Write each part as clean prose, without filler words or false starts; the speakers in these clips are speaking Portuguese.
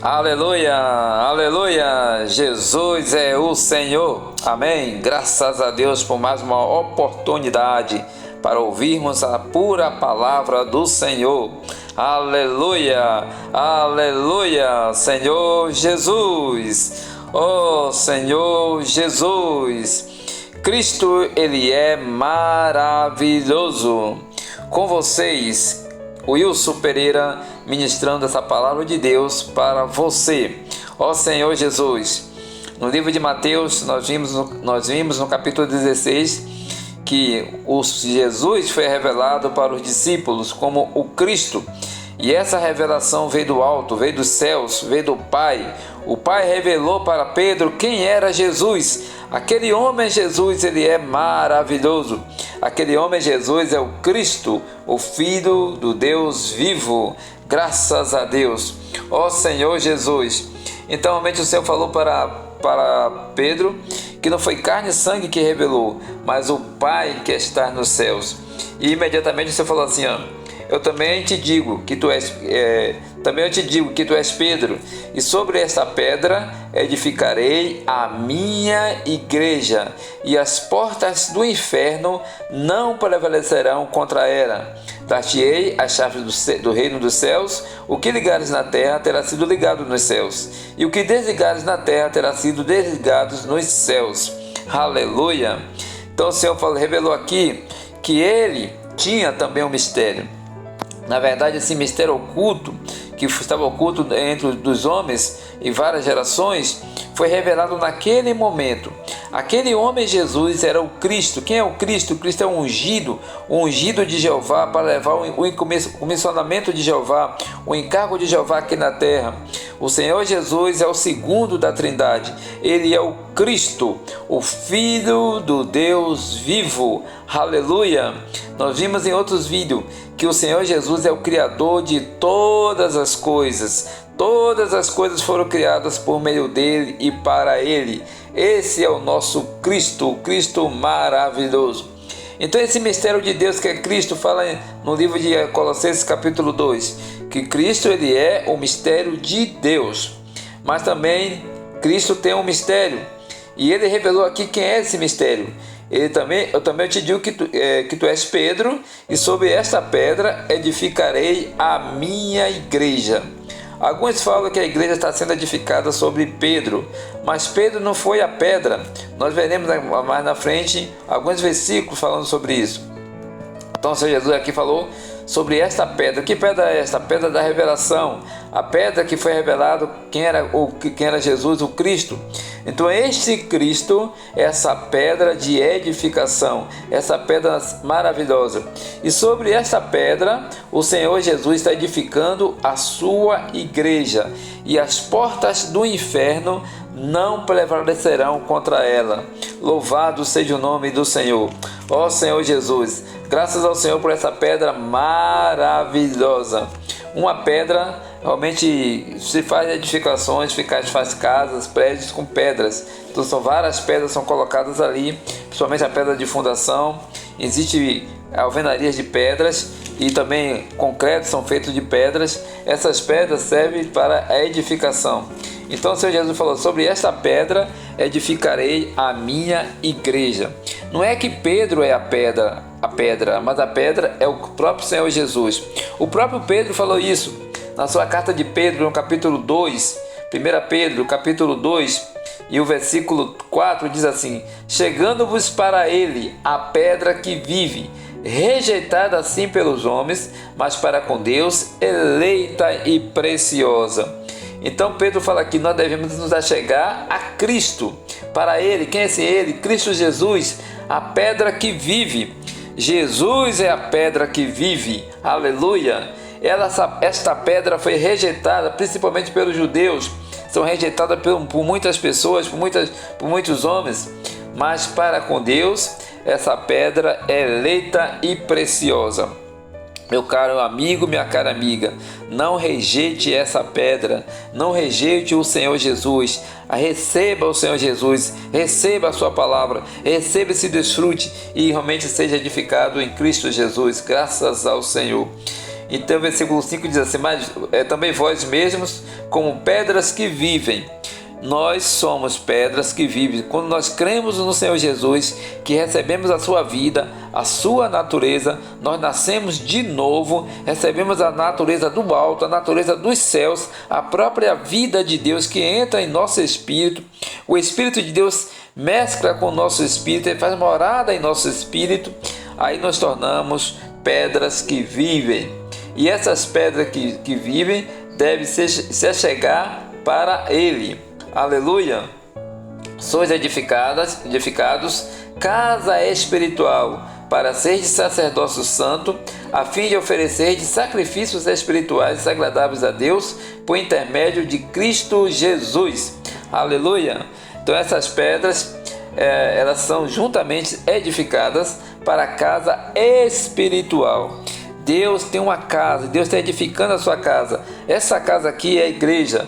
Aleluia, aleluia, Jesus é o Senhor, amém. Graças a Deus por mais uma oportunidade para ouvirmos a pura palavra do Senhor. Aleluia, aleluia, Senhor Jesus, oh Senhor Jesus, Cristo, Ele é maravilhoso. Com vocês, Wilson Pereira, ministrando essa palavra de Deus para você, ó Senhor Jesus. No livro de Mateus, nós vimos no capítulo 16 que Jesus foi revelado para os discípulos como o Cristo, e essa revelação veio do alto, veio dos céus, veio do Pai. O Pai revelou para Pedro quem era Jesus. Aquele homem Jesus, ele é maravilhoso. Aquele homem Jesus é o Cristo, o Filho do Deus vivo. Graças a Deus, ó Senhor Jesus. Então realmente o Senhor falou para Pedro que não foi carne e sangue que revelou, mas o Pai que está nos céus. E imediatamente o Senhor falou assim, eu também te digo que tu és Pedro, e sobre esta pedra edificarei a minha igreja, e as portas do inferno não prevalecerão contra ela. Dar-te-ei as chaves do reino dos céus. O que ligares na terra terá sido ligado nos céus, e o que desligares na terra terá sido desligado nos céus. Aleluia! Então o Senhor revelou aqui que ele tinha também um mistério. Na verdade, esse mistério oculto, que estava oculto entre os homens em várias gerações, foi revelado naquele momento. Aquele homem Jesus era o Cristo. Quem é o Cristo? O Cristo é o ungido de Jeová para levar o comissionamento de Jeová, o encargo de Jeová aqui na terra. O Senhor Jesus é o segundo da Trindade. Ele é o Cristo, o Filho do Deus vivo. Aleluia! Nós vimos em outros vídeos que o Senhor Jesus é o Criador de todas as coisas. Todas as coisas foram criadas por meio dele e para ele. Esse é o nosso Cristo, o Cristo maravilhoso. Então esse mistério de Deus que é Cristo, fala no livro de Colossenses capítulo 2, que Cristo ele é o mistério de Deus. Mas também Cristo tem um mistério, e ele revelou aqui quem é esse mistério. Eu também te digo que tu és Pedro, e sobre esta pedra edificarei a minha igreja. Alguns falam que a igreja está sendo edificada sobre Pedro, mas Pedro não foi a pedra. Nós veremos mais na frente alguns versículos falando sobre isso. Então o Senhor Jesus aqui falou sobre esta pedra. Que pedra é esta? A pedra da revelação. A pedra que foi revelado quem era Jesus, o Cristo. Então este Cristo é essa pedra de edificação, essa pedra maravilhosa. E sobre esta pedra o Senhor Jesus está edificando a sua igreja, e as portas do inferno não prevalecerão contra ela. Louvado seja o nome do Senhor. Ó Senhor Jesus, graças ao Senhor por essa pedra maravilhosa. Uma pedra, realmente se faz edificações, faz casas, prédios com pedras. Então são várias pedras que são colocadas ali, principalmente a pedra de fundação. Existem alvenarias de pedras e também concretos são feitos de pedras. Essas pedras servem para a edificação. Então o Senhor Jesus falou, sobre esta pedra edificarei a minha igreja. Não é que Pedro é a pedra, mas a pedra é o próprio Senhor Jesus. O próprio Pedro falou isso na sua carta de Pedro, no capítulo 2, 1 Pedro, capítulo 2, e o versículo 4 diz assim: chegando-vos para ele a pedra que vive, rejeitada assim pelos homens, mas para com Deus eleita e preciosa. Então Pedro fala que nós devemos nos achegar a Cristo, para ele. Quem é esse ele? Cristo Jesus, a pedra que vive. Jesus é a pedra que vive, aleluia. Esta pedra foi rejeitada principalmente pelos judeus, são rejeitadas por muitas pessoas, por muitos homens, mas para com Deus essa pedra é eleita e preciosa. Meu caro amigo, minha cara amiga, não rejeite essa pedra, não rejeite o Senhor Jesus. Receba o Senhor Jesus, receba a sua palavra, receba esse desfrute e realmente seja edificado em Cristo Jesus, graças ao Senhor. Então o versículo 5 diz assim: mas também vós mesmos como pedras que vivem. Nós somos pedras que vivem. Quando nós cremos no Senhor Jesus, que recebemos a sua vida, a sua natureza, nós nascemos de novo, recebemos a natureza do alto, a natureza dos céus, a própria vida de Deus que entra em nosso espírito. O Espírito de Deus mescla com o nosso espírito, ele faz morada em nosso espírito. Aí nós tornamos pedras que vivem. E essas pedras que vivem devem se chegar para Ele. Aleluia! Sois edificados, casa espiritual, para ser de sacerdócio santo, a fim de oferecer de sacrifícios espirituais agradáveis a Deus, por intermédio de Cristo Jesus. Aleluia! Então essas pedras, elas são juntamente edificadas para a casa espiritual. Deus tem uma casa, Deus está edificando a sua casa. Essa casa aqui é a igreja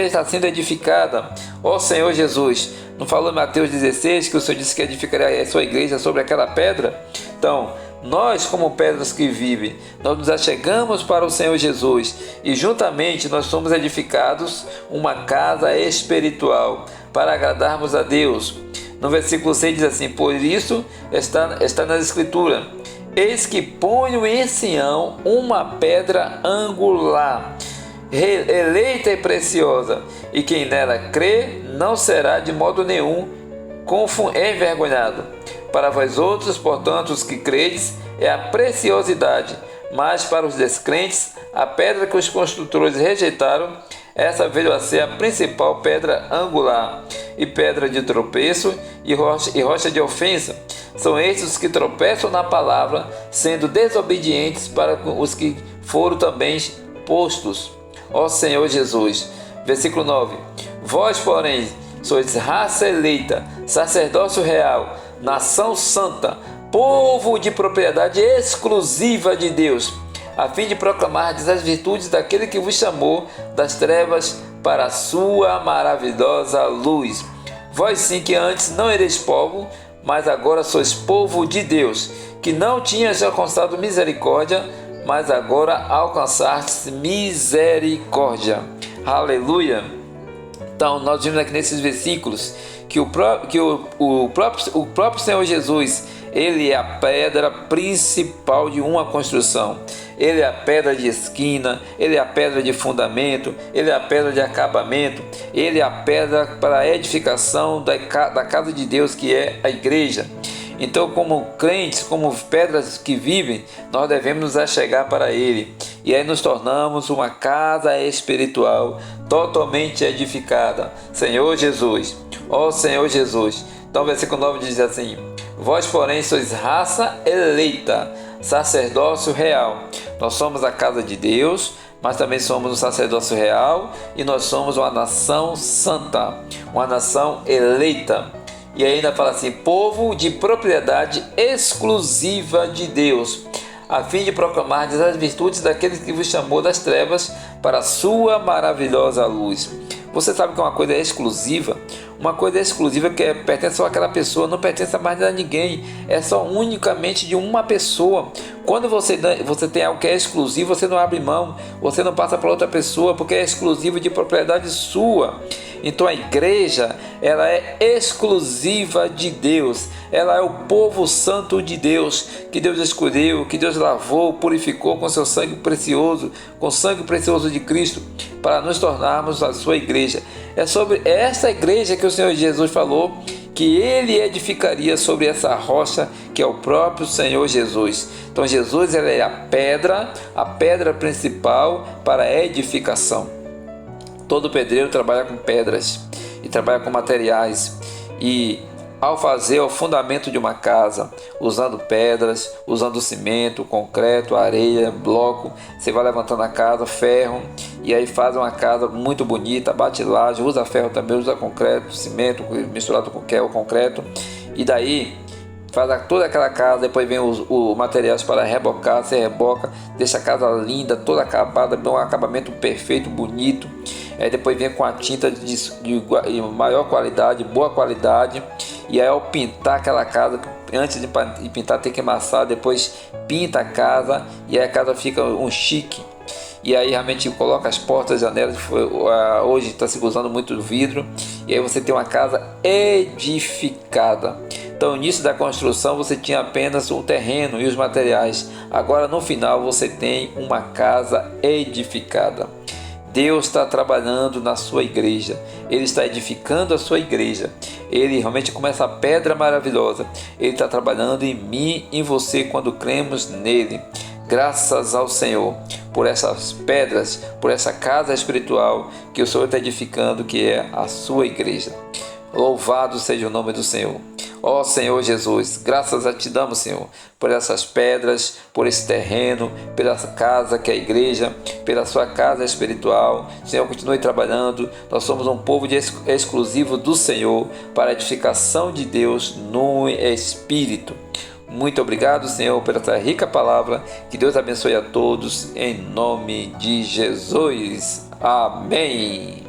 está sendo edificada. Ó Senhor Jesus, não falou em Mateus 16 que o Senhor disse que edificaria a sua igreja sobre aquela pedra? Então, nós como pedras que vivem, nós nos achegamos para o Senhor Jesus e juntamente nós somos edificados uma casa espiritual para agradarmos a Deus. No versículo 6 diz assim: por isso está na Escritura: eis que ponho em Sião uma pedra angular, eleita e preciosa, e quem nela crê não será de modo nenhum envergonhado. Para vós outros, portanto, os que credes, é a preciosidade, mas para os descrentes, a pedra que os construtores rejeitaram, essa veio a ser a principal pedra angular, e pedra de tropeço e rocha de ofensa. São estes os que tropeçam na palavra, sendo desobedientes para os que foram também postos. Ó Senhor Jesus. Versículo 9: vós, porém, sois raça eleita, sacerdócio real, nação santa, povo de propriedade exclusiva de Deus, a fim de proclamar as virtudes daquele que vos chamou das trevas para a sua maravilhosa luz. Vós sim que antes não ereis povo, mas agora sois povo de Deus, que não tinhas alcançado misericórdia, mas agora alcançastes misericórdia. Aleluia! Então nós vimos aqui nesses versículos que o próprio Senhor Jesus, ele é a pedra principal de uma construção. Ele é a pedra de esquina, ele é a pedra de fundamento, ele é a pedra de acabamento, ele é a pedra para a edificação da casa de Deus, que é a igreja. Então, como crentes, como pedras que vivem, nós devemos nos achegar para Ele. E aí nos tornamos uma casa espiritual totalmente edificada. Senhor Jesus, ó Senhor Jesus. Então, o versículo 9 diz assim: vós, porém, sois raça eleita, sacerdócio real. Nós somos a casa de Deus, mas também somos um sacerdócio real, e nós somos uma nação santa, uma nação eleita. E ainda fala assim: povo de propriedade exclusiva de Deus, a fim de proclamar as virtudes daquele que vos chamou das trevas para a sua maravilhosa luz. Você sabe que uma coisa é exclusiva? Uma coisa exclusiva que pertence só àquela pessoa, não pertence a mais a ninguém, é só unicamente de uma pessoa. Quando você tem algo que é exclusivo, você não abre mão, você não passa para outra pessoa, porque é exclusivo de propriedade sua. Então a igreja, ela é exclusiva de Deus, ela é o povo santo de Deus, que Deus escolheu, que Deus lavou, purificou com seu sangue precioso, com o sangue precioso de Cristo, para nos tornarmos a sua igreja. É sobre essa igreja que o Senhor Jesus falou que Ele edificaria sobre essa rocha, que é o próprio Senhor Jesus. Então Jesus, ele é a pedra principal para a edificação. Todo pedreiro trabalha com pedras e trabalha com materiais, e ao fazer o fundamento de uma casa, usando pedras, usando cimento, concreto, areia, bloco, você vai levantando a casa, ferro, e aí faz uma casa muito bonita, bate laje, usa ferro também, usa concreto, cimento misturado com o concreto, e daí faz toda aquela casa. Depois vem os materiais para rebocar, você reboca, deixa a casa linda, toda acabada, um acabamento perfeito, bonito. Aí depois vem com a tinta de maior qualidade, boa qualidade, E aí, ao pintar aquela casa, antes de pintar tem que amassar, depois pinta a casa e aí a casa fica um chique. E aí realmente coloca as portas, janelas, hoje está se usando muito vidro, e aí você tem uma casa edificada. Então, no início da construção você tinha apenas o terreno e os materiais, agora no final você tem uma casa edificada. Deus está trabalhando na sua igreja, Ele está edificando a sua igreja, Ele realmente como essa pedra maravilhosa, Ele está trabalhando em mim e em você quando cremos nele. Graças ao Senhor por essas pedras, por essa casa espiritual que o Senhor está edificando, que é a sua igreja. Louvado seja o nome do Senhor. Ó Senhor Jesus, graças a Ti damos, Senhor, por essas pedras, por esse terreno, pela casa que é a igreja, pela sua casa espiritual. Senhor, continue trabalhando. Nós somos um povo exclusivo do Senhor para a edificação de Deus no Espírito. Muito obrigado, Senhor, por essa rica palavra. Que Deus abençoe a todos, em nome de Jesus. Amém.